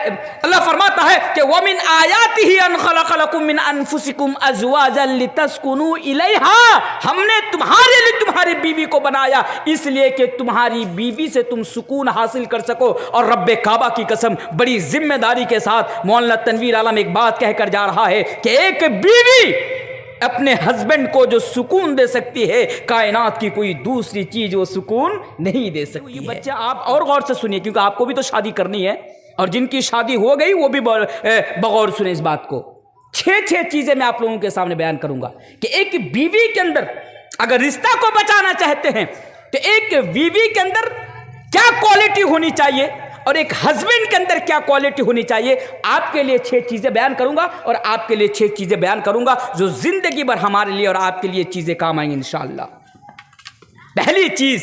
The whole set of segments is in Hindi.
अल्लाह फरमाता है कि वमिन आयातिही अन खलक़लकुम मिन अनफुसिकुम अज़वाजन लितस्कुनू इलैहा, हमने तुम्हारे लिए तुम्हारी बीवी को बनाया इसलिए कि तुम्हारी बीवी से तुम सुकून हासिल कर सको। और रब्बे काबा की कसम बड़ी जिम्मेदारी के साथ मौलाना तनवीर आलम एक बात कहकर जा रहा है कि एक बीवी अपने हस्बैंड को जो सुकून दे सकती है, कायनात की कोई दूसरी चीज वो सुकून नहीं दे सकती है। बच्चे आप और गौर से सुनिए, क्योंकि आपको भी तो शादी करनी है, और जिनकी शादी हो गई वो भी बगौर सुने इस बात को। 6 चीजें मैं आप लोगों के सामने बयान करूंगा कि एक बीवी के अंदर अगर रिश्ता को बचाना चाहते हैं तो एक बीवी के अंदर क्या क्वालिटी होनी चाहिए और एक हस्बैंड के अंदर क्या क्वालिटी होनी चाहिए। आपके लिए 6 चीजें बयान करूंगा और आपके लिए 6 चीजें बयान करूंगा जो जिंदगी भर हमारे लिए और आपके लिए चीजें काम आएंगी इंशाअल्लाह। पहली चीज,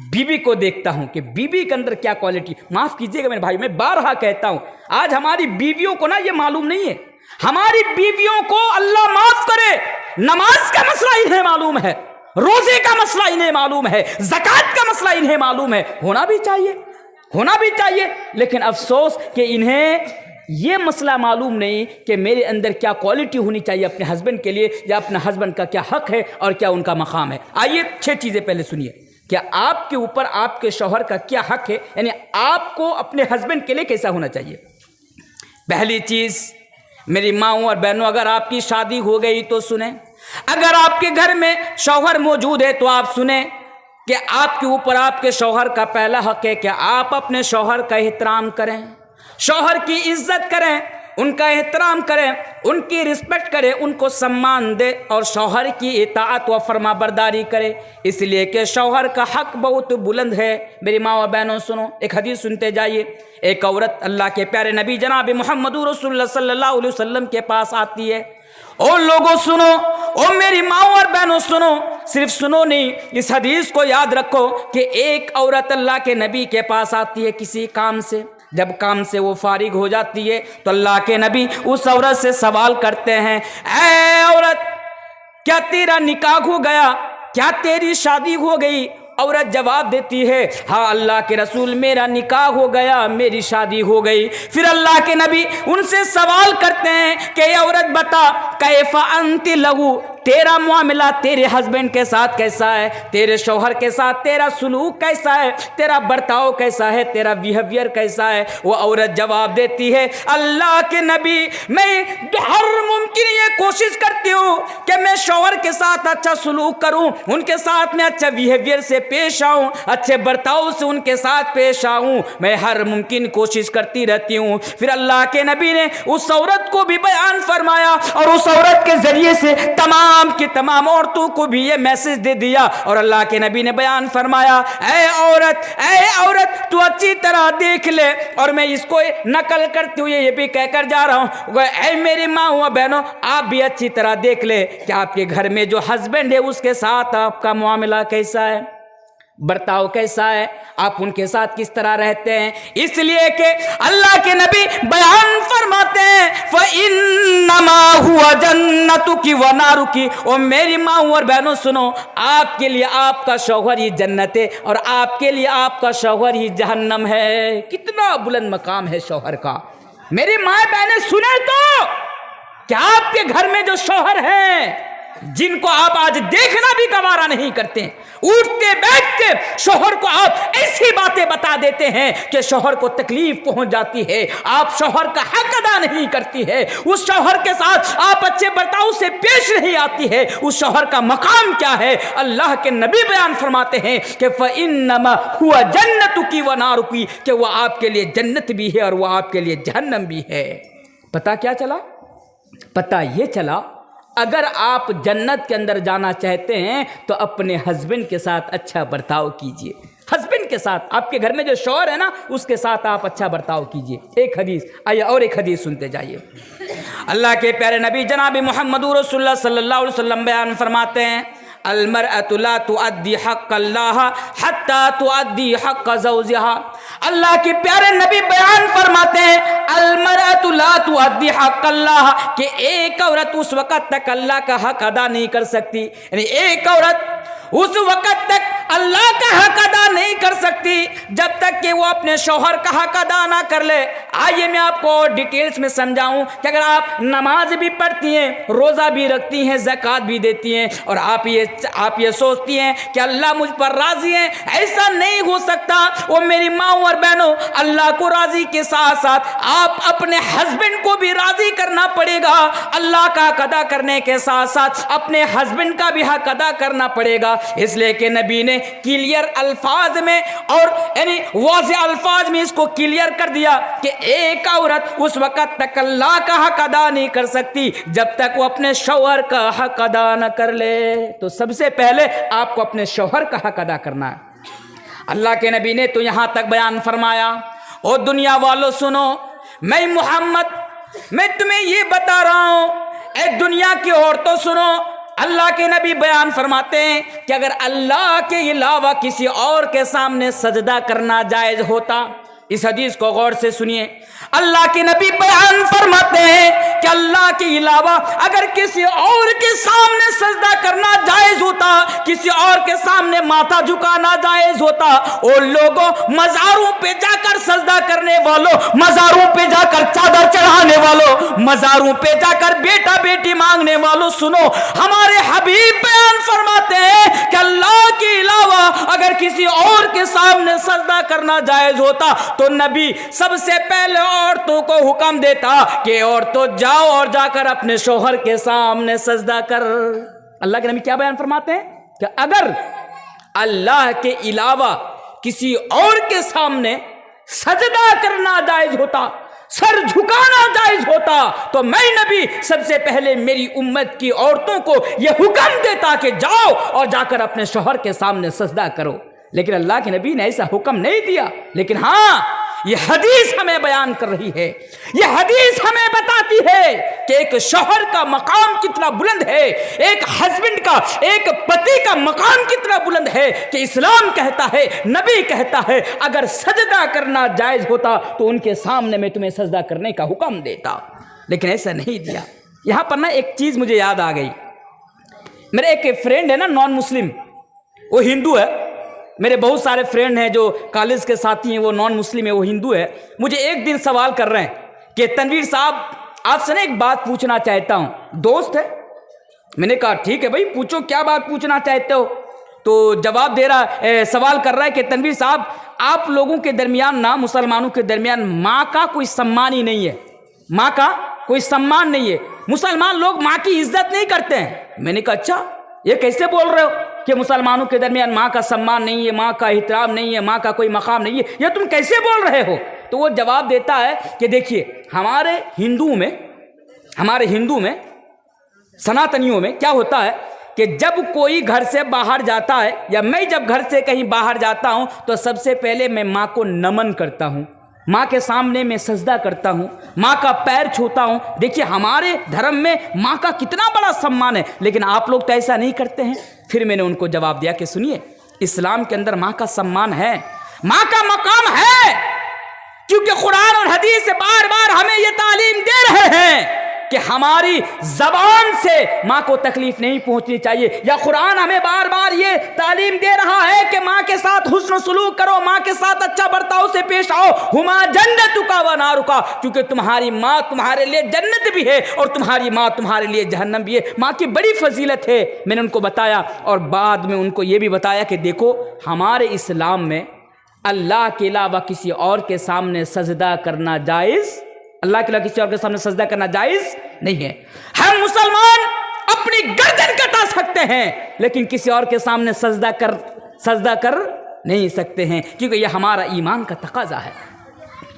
बीवी को देखता हूं कि बीवी के अंदर क्या क्वालिटी। माफ कीजिएगा मेरे भाई, मैं बारहा कहता हूं, आज हमारी बीवियों को ना ये मालूम नहीं है। हमारी बीवियों को अल्लाह माफ करे, नमाज का मसला इन्हें मालूम है, रोजे का मसला इन्हें मालूम है, ज़कात का मसला इन्हें मालूम है। होना भी चाहिए, लेकिन अफसोस कि इन्हें यह मसला मालूम नहीं कि मेरे अंदर क्या क्वालिटी होनी चाहिए अपने हस्बैंड के लिए, या अपने हस्बैंड का क्या हक है और क्या उनका मकाम है। आइए 6 चीजें पहले सुनिए। क्या आपके ऊपर आपके शौहर का क्या हक है, यानी आपको अपने हस्बैंड के लिए कैसा होना चाहिए। पहली चीज, मेरी माँओं और बहनों, अगर आपकी शादी हो गई तो सुने, अगर आपके घर में शौहर मौजूद है तो आप सुने कि आपके ऊपर आपके शौहर का पहला हक है कि आप अपने शौहर का एहतराम करें, शौहर की इज्जत करें, उनका एहतराम करें, उनकी रिस्पेक्ट करें, उनको सम्मान दे और शौहर की इताअत व फरमाबरदारी करे, इसलिए कि शौहर का हक बहुत बुलंद है। मेरी माँ और बहनों सुनो, एक हदीस सुनते जाइए। एक औरत अल्लाह के प्यारे नबी जनाब मोहम्मद रसूलुल्लाह सल्लल्लाहु अलैहि वसल्लम के पास आती है। ओ लोगों सुनो, ओ मेरी माँ और बहनों सुनो, सिर्फ सुनो नहीं, इस हदीस को याद रखो कि एक औरत अल्लाह के नबी के पास आती है किसी काम से। जब काम से वो फारिग हो जाती है तो अल्लाह के नबी उस औरत से सवाल करते हैं, ऐ औरत, क्या तेरा निकाह हो गया, क्या तेरी शादी हो गई। औरत जवाब देती है, हाँ अल्लाह के रसूल, मेरा निकाह हो गया, मेरी शादी हो गई। फिर अल्लाह के नबी उनसे सवाल करते हैं कि औरत बता, कैफा अंति लहू, तेरा मामला तेरे हस्बैंड के साथ कैसा है, तेरे शौहर के साथ तेरा सुलूक कैसा है, तेरा बर्ताव कैसा है, तेरा बिहेवियर कैसा है। वो औरत जवाब देती है, अल्लाह के नबी, मैं हर मुमकिन ये कोशिश करती हूँ कि मैं शौहर के साथ अच्छा सुलूक करूँ, उनके साथ में अच्छा बिहेवियर से पेश आऊँ, अच्छे बर्ताव से उनके साथ पेश आऊँ, मैं हर मुमकिन कोशिश करती रहती हूँ। फिर अल्लाह के नबी ने उस औरत को भी बयान फरमाया और उस औरत के जरिए से तमाम की तमाम औरतों को भी ये मैसेज दे दिया। और अल्लाह के नबी ने बयान फरमाया, ऐ औरत तू अच्छी तरह देख ले, और मैं इसको नकल करती हुए ये भी कहकर जा रहा हूँ, ऐ मेरी माँ हुआ बहनों, आप भी अच्छी तरह देख ले कि आपके घर में जो हस्बैंड है उसके साथ आपका मामला कैसा है, बर्ताव कैसा है, आप उनके साथ किस तरह रहते हैं। इसलिए कि अल्लाह के नबी बयान फरमाते हैं, फ़इन्नमा हुआ जन्नतुकी व नारुकी। और मेरी माँ और बहनों सुनो, आपके लिए आपका शौहर ही जन्नत है और आपके लिए आपका शौहर ही जहन्नम है। कितना बुलंद मकाम है शौहर का। मेरी माँ बहनें सुने तो, क्या आपके घर में जो शौहर हैं जिनको आप आज देखना भी गवारा नहीं करते, उठते बैठते शौहर को आप ऐसी बातें बता देते हैं कि शौहर को तकलीफ पहुंच जाती है, आप शौहर का हक अदा नहीं करती है, उस शौहर के साथ आप अच्छे बर्ताव से पेश नहीं आती है, उस शौहर का मकाम क्या है। अल्लाह के नबी बयान फरमाते हैं कि फ़इन्नमा हुआ जन्नतुकी व नारुकी, कि वह आपके लिए जन्नत भी है और वह आपके लिए जहन्नम भी है। पता क्या चला? पता ये चला, अगर आप जन्नत के अंदर जाना चाहते हैं तो अपने हस्बैंड के साथ अच्छा बर्ताव कीजिए। हस्बैंड के साथ, आपके घर में जो शौहर है ना, उसके साथ आप अच्छा बर्ताव कीजिए। एक हदीस, आइए और एक हदीस सुनते जाइए। अल्लाह के प्यारे नबी जनाब मोहम्मद रसूलुल्लाह सल्लल्लाहु अलैहि वसल्लम बयान फरमाते हैं, अलमरअतु ला तुअद्दी हक़्क़ल्लाह हत्ता तुअद्दी हक़्क़ ज़ौजिहा। अल्लाह के प्यारे नबी बयान फरमाते हैं, अलमरअतु ला तुअद्दी हक़्क़ल्लाह, कि एक औरत उस वक़्त तक अल्लाह का हक अदा नहीं कर सकती, यानी एक औरत उस वक़्त तक अल्लाह का हक अदा नहीं कर सकती जब तक कि वो अपने शौहर का हक अदा ना कर ले। आइए मैं आपको और डिटेल्स में समझाऊं कि अगर आप नमाज भी पढ़ती हैं, रोज़ा भी रखती हैं, ज़कात भी देती हैं और आप ये सोचती हैं कि अल्लाह मुझ पर राज़ी है, ऐसा नहीं हो सकता। वो मेरी माँ और बहनों, अल्लाह को राज़ी के साथ साथ आप अपने हस्बैंड को भी राज़ी करना पड़ेगा। अल्लाह का हक अदा करने के साथ साथ अपने हस्बैंड का भी हक अदा करना पड़ेगा। इसलिए कि नबी ने क्लियर अल्फाज में और यानी वाज़ेह अल्फाज में इसको क्लियर कर दिया कि एक औरत उस वक़्त तक अल्लाह का हक अदा नहीं कर सकती जब तक वो अपने शौहर का हक अदा न कर ले। तो सबसे पहले आपको अपने शौहर का हक अदा करना है। अल्लाह के नबी ने तो यहां तक बयान फरमाया, ओ दुनिया वालों सुनो, मैं मोहम्मद मैं तुम्हें ये बता रहा हूं, ए दुनिया की औरतों सुनो, अल्लाह के नबी बयान फरमाते हैं कि अगर अल्लाह के अलावा किसी और के सामने सजदा करना जायज होता, इस हदीस को गौर से सुनिए, अल्लाह के नबी बयान फरमाते हैं कि अल्लाह के अलावा अगर किसी और के सामने सजदा करना जायज होता, किसी और के सामने माथा झुकाना जायज होता, और लोगों मज़ारों पे जाकर सजदा करने वालों, मज़ारों पे जाकर चादर चढ़ाने वालों, मज़ारों पे जाकर बेटा बेटी मांगने वालों, सुनो, हमारे हबीब बयान फरमाते हैं कि अल्लाह के अलावा अगर किसी और के सामने सजदा करना जायज होता तो नबी सबसे पहले औरतों को हुक्म देता कि औरतों जाओ और जाकर अपने शौहर के सामने सजदा कर। अल्लाह के नबी क्या बयान फरमाते हैं कि अगर अल्लाह के अलावा किसी और के सामने सजदा करना जायज होता, सर झुकाना जायज होता, तो मैं नबी सबसे पहले मेरी उम्मत की औरतों को यह हुक्म देता कि जाओ और जाकर अपने शौहर के सामने सजदा करो। लेकिन अल्लाह के नबी ने ऐसा हुक्म नहीं दिया। लेकिन हाँ, यह हदीस हमें बयान कर रही है, यह हदीस हमें बताती है कि एक शौहर का मकाम कितना बुलंद है, एक हस्बैंड का, एक पति का मकाम कितना बुलंद है कि इस्लाम कहता है, नबी कहता है, अगर सजदा करना जायज होता तो उनके सामने मैं तुम्हें सजदा करने का हुक्म देता। लेकिन ऐसा नहीं दिया। यहां पर ना एक चीज मुझे याद आ गई। मेरा एक फ्रेंड है ना, नॉन मुस्लिम, वो हिंदू है। मेरे बहुत सारे फ्रेंड हैं जो कॉलेज के साथी हैं, वो नॉन मुस्लिम है, वो हिंदू है। मुझे एक दिन सवाल कर रहे हैं कि तनवीर साहब, आपसे ना एक बात पूछना चाहता हूं। दोस्त है। मैंने कहा ठीक है भाई, पूछो, क्या बात पूछना चाहते हो। तो जवाब दे रहा, सवाल कर रहा है कि तनवीर साहब, आप लोगों के दरमियान ना, मुसलमानों के दरमियान माँ का कोई सम्मान ही नहीं है, माँ का कोई सम्मान नहीं है, मुसलमान लोग माँ की इज्जत नहीं करते हैं। मैंने कहा अच्छा, ये कैसे बोल रहे हो कि मुसलमानों के दरमियान माँ का सम्मान नहीं है, माँ का एहतराम नहीं है, माँ का कोई मकाम नहीं है, ये तुम कैसे बोल रहे हो। तो वो जवाब देता है कि देखिए, हमारे हिंदू में सनातनियों में क्या होता है कि जब कोई घर से बाहर जाता है, या मैं जब घर से कहीं बाहर जाता हूं, तो सबसे पहले मैं माँ को नमन करता हूं, माँ के सामने मैं सजदा करता हूँ, माँ का पैर छूता हूँ। देखिए हमारे धर्म में माँ का कितना बड़ा सम्मान है, लेकिन आप लोग तो ऐसा नहीं करते हैं। फिर मैंने उनको जवाब दिया कि सुनिए, इस्लाम के अंदर माँ का सम्मान है, माँ का मकाम है, क्योंकि कुरान और हदीस बार बार हमें ये तालीम दे रहे हैं कि हमारी जबान से माँ को तकलीफ नहीं पहुंचनी चाहिए, या कुरान हमें बार बार ये तालीम दे रहा है कि माँ के साथ हुस्न सुलूक करो, माँ के साथ अच्छा बर्ताव से पेश आओ। हुमा जन्नतुका व नारुका, क्योंकि तुम्हारी माँ तुम्हारे लिए जन्नत भी है और तुम्हारी माँ तुम्हारे लिए जहन्नम भी है। माँ की बड़ी फजीलत है। मैंने उनको बताया और बाद में उनको ये भी बताया कि देखो, हमारे इस्लाम में अल्लाह के अलावा किसी और के सामने सजदा करना जायज़, अल्लाह के अलावा किसी और के सामने सजदा करना जायज़ नहीं है। हम मुसलमान अपनी गर्दन कटा सकते हैं, लेकिन किसी और के सामने सजदा कर नहीं सकते हैं, क्योंकि यह हमारा ईमान का तकाजा है।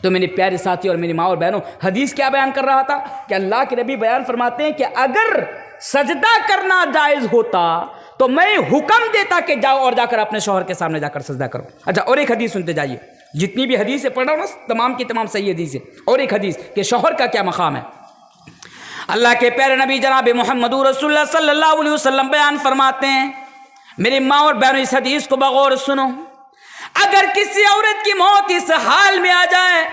तो मेरे प्यारे साथी और मेरी माँ और बहनों, हदीस क्या बयान कर रहा था कि अल्लाह के नबी बयान फरमाते हैं कि अगर सजदा करना जायज़ होता तो मैं हुक्म देता कि जाओ और जाकर अपने शौहर के सामने जाकर सजदा करो। अच्छा, और एक हदीस सुनते जाइए। जितनी भी हदीस पढ़ रहा हूँ ना, तमाम की तमाम सही हदीस है। और एक हदीस कि शौहर का क्या मकाम है। अल्लाह के प्यारे नबी जनाब मोहम्मद रसूलुल्लाह सल्लल्लाहु अलैहि वसल्लम बयान फरमाते हैं, मेरी माँ और बहनों इस हदीस को बगौर सुनो, अगर किसी औरत की मौत इस हाल में आ जाए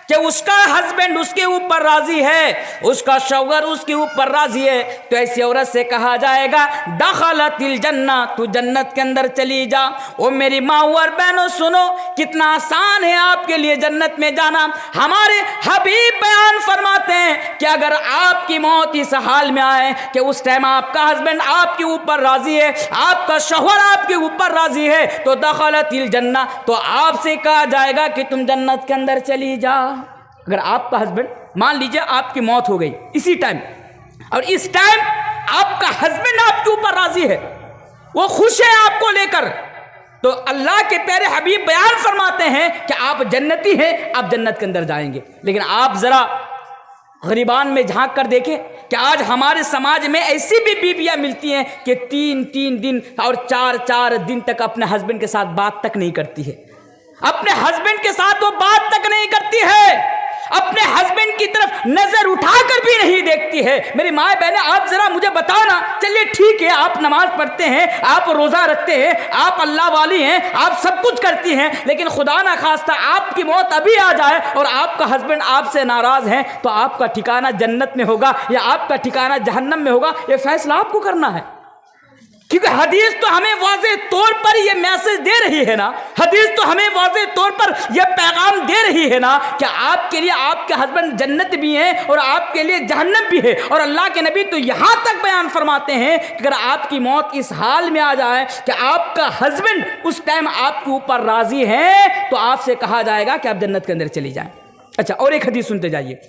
कि उसका हस्बैंड उसके ऊपर राजी है, उसका शौहर उसके ऊपर राजी है, तो ऐसी औरत से कहा जाएगा दखलतिल जन्ना, तू जन्नत के अंदर चली जा। ओ मेरी माँ और बहनों सुनो, कितना आसान है आपके लिए जन्नत में जाना। हमारे हबीब बयान फरमाते हैं कि अगर आपकी मौत इस हाल में आए कि उस टाइम आपका हस्बैंड आपके ऊपर राजी है, आपका शौहर आपके ऊपर राजी है, तो दखलतिल जन्ना, तो आपसे कहा जाएगा कि तुम जन्नत के अंदर चली जा। अगर आपका हस्बैंड, मान लीजिए आपकी मौत हो गई इसी टाइम, और इस टाइम आपका हस्बैंड आपके ऊपर राजी है, वो खुश है आपको लेकर, तो अल्लाह के प्यारे हबीब बयान फरमाते हैं कि आप जन्नती हैं, आप जन्नत के अंदर जाएंगे। लेकिन आप जरा गरीबान में झांक कर देखें कि आज हमारे समाज में ऐसी भी बीवियां मिलती हैं कि 3-3 दिन और 4-4 दिन तक अपने हस्बैंड के साथ बात तक नहीं करती है, अपने हस्बैंड के साथ वो बात तक नहीं करती है, अपने हस्बैंड की तरफ नजर उठाकर भी नहीं देखती है। मेरी माँ बहने, आप जरा मुझे बताओ ना, चलिए ठीक है आप नमाज पढ़ते हैं, आप रोजा रखते हैं, आप अल्लाह वाली हैं, आप सब कुछ करती हैं, लेकिन खुदा ना खास्ता आपकी मौत अभी आ जाए और आपका हस्बैंड आपसे नाराज है, तो आपका ठिकाना जन्नत में होगा या आपका ठिकाना जहन्नम में होगा, ये फैसला आपको करना है। क्योंकि हदीस तो हमें वाज़े तौर पर ये मैसेज दे रही है ना, हदीस तो हमें वाज़े तौर पर ये पैगाम दे रही है ना कि आपके लिए आपके हस्बैंड जन्नत भी हैं और आपके लिए जहन्नम भी है। और अल्लाह के नबी तो यहाँ तक बयान फरमाते हैं कि अगर आपकी मौत इस हाल में आ जाए कि आपका हस्बैंड उस टाइम आपके ऊपर राजी है, तो आपसे कहा जाएगा कि आप जन्नत के अंदर चली जाएं। अच्छा, और एक हदीस सुनते जाइए।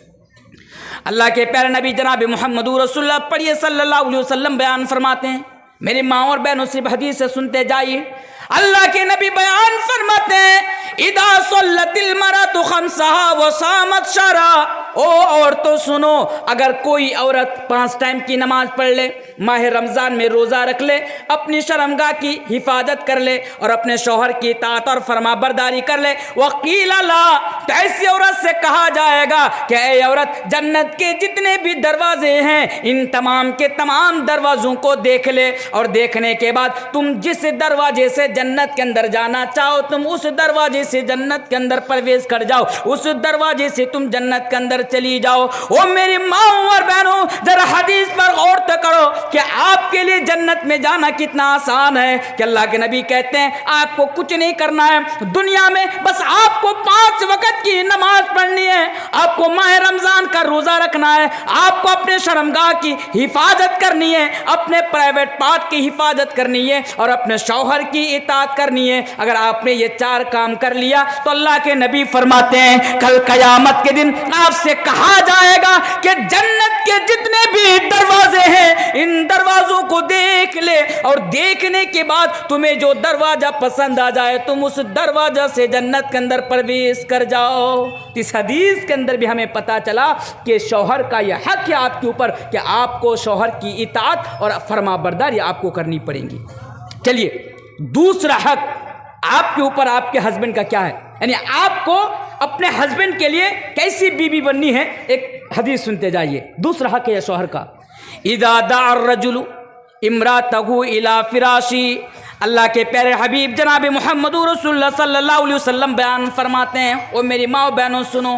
अल्लाह के प्यारे नबी जनाब मोहम्मद रसूलुल्लाह पढ़िए सल्लल्लाहु अलैहि वसल्लम बयान फरमाते हैं, मेरी माँ और बहनों से हदीस से सुनते जाइए। अल्लाह के नबी बयान फरमाते हैं, इदा सल्लतिल मरअतु खम्सहा व सामत शरा, ओ औरतों सुनो, अगर कोई औरत 5 टाइम की नमाज पढ़ ले, माह रमजान में रोजा रख ले, अपनी शर्मगाह की हिफाजत कर ले और अपने शौहर की इताअत और फरमाबरदारी कर ले, वकील ला, तो ऐसी औरत से कहा जाएगा कि ऐ औरत, जन्नत के जितने भी दरवाजे हैं इन तमाम के तमाम दरवाजों को देख ले, और देखने के बाद तुम जिस दरवाजे से जन्नत के अंदर जाना चाहो, तुम उस दरवाजे से जन्नत के अंदर प्रवेश कर जाओ, उस दरवाजे से तुम जन्नत के अंदर चली जाओ। ओ मेरी माँ और बहनों, जरा हदीस पर गौर तो करो कि आपके लिए जन्नत में जाना कितना आसान है। कि अल्लाह के नबी कहते हैं आपको कुछ नहीं करना है दुनिया में, बस आपको 5 वक्त की नमाज पढ़नी है, आपको माह रमजान का रोजा रखना है, आपको अपने शर्मगाह की हिफाजत करनी है, अपने प्राइवेट पार्ट की हिफाजत करनी है और अपने शौहर की इताअत करनी है। अगर आपने ये 4 काम कर लिया तो अल्लाह के नबी फरमाते हैं कल कयामत के दिन आपसे कहा जाएगा कि जन्नत के जितने भी दरवाजे हैं इन दरवाजों को देख ले, और देखने के बाद तुम्हें जो दरवाजा पसंद आ जाए तुम उस दरवाजा से जन्नत के अंदर प्रवेश कर जाओ। इस हदीस के अंदर भी हमें पता चला कि शौहर का यह हक है आपके ऊपर कि आपको शौहर की इताअत और फरमाबरदारी आपको करनी पड़ेगी। चलिए, दूसरा हक आपके ऊपर आपके हस्बैंड का क्या है, यानी आपको अपने हस्बैंड के लिए कैसी बीवी बननी है। एक हदीस सुनते जाइए। दूसरा हक है शौहर का, इदा दाअर रजुलु इमरातहु इला फिराशी, अल्लाह के प्यारे हबीब जनाब मोहम्मद रसूलुल्लाह सल्लल्लाहु अलैहि वसल्लम बयान फरमाते हैं, ओ मेरी माँ बहनों सुनो,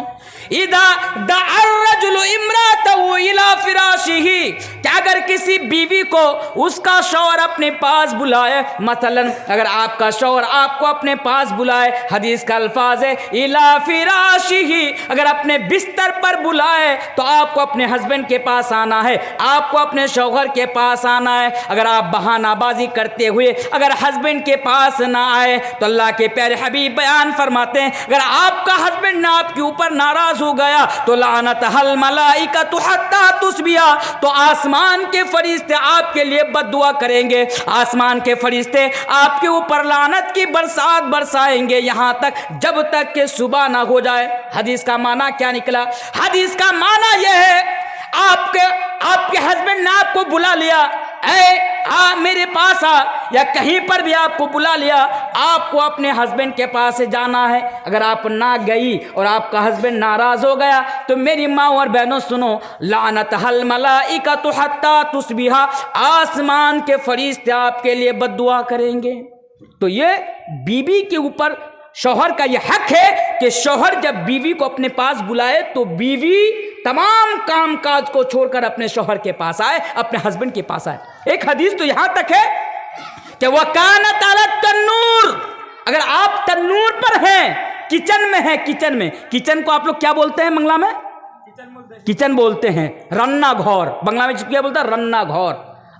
इदा दाअर रजुलु इमरातहु इला फिराशिही, क्या अगर किसी बीवी को उसका शौहर अपने पास बुलाए, मसलन अगर आपका शौहर आपको अपने पास बुलाए, हदीस का अल्फाज है इला फिराशिही, अगर अपने बिस्तर पर बुलाए तो आपको अपने हस्बैंड के पास आना है, आपको अपने शौहर के पास आना है। अगर आप बहानाबाजी करते हुए अगर हस्बैंड के पास ना आए तो अल्लाह के प्यारे हबीब बयान फरमाते हैं अगर आपका हस्बैंड ना आपके ऊपर नाराज हो गया तो लानत हल मलाइकतु हत्ता तुस्बिया, तो आसमान के फरिश्ते आपके लिए बद्दुआ करेंगे, आसमान के फरिश्ते आपके ऊपर लानत की बरसात बरसाएंगे यहाँ तक जब तक कि सुबह ना हो जाए। हदीस का माना क्या निकला? हदीस का माना यह है आपके हस्बैंड ने आपको बुला लिया, मेरे पास आ, या कहीं पर भी आपको बुला लिया, आपको अपने हस्बैंड के पास जाना है। अगर आप ना गई और आपका हस्बैंड नाराज हो गया तो मेरी माँ और बहनों सुनो, लानत हल मलाइकतु हत्ता तुस्बिहा, आसमान के फरिश्ते आपके लिए बद्दुआ करेंगे। तो ये बीबी के ऊपर शौहर का यह हक है कि शौहर जब बीवी को अपने पास बुलाए तो बीवी तमाम काम काज को छोड़कर अपने शौहर के पास आए, अपने हस्बैंड के पास आए। एक हदीस तो यहां तक है कि वकानत अला तन्नूर, अगर आप तन्नूर पर हैं, किचन में हैं, किचन को आप लोग क्या बोलते हैं बंगला में? किचन बोलते हैं, रन्ना घौर, बंगला में क्या बोलता है? रन्ना घौर।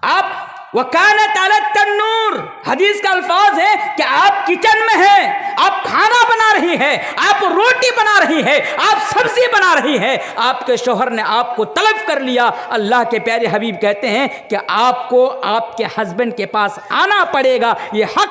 आप वकानत अला तन्नूर, हदीस का अल्फाज है कि आप किचन में हैं, आप खाना बना रही हैं, आप रोटी बना रही हैं, आप सब्जी बना रही हैं, आपके शौहर ने आपको तलब कर लिया। अल्लाह के प्यारे हबीब कहते हैं कि आपको आपके हस्बैंड के पास आना पड़ेगा, ये हक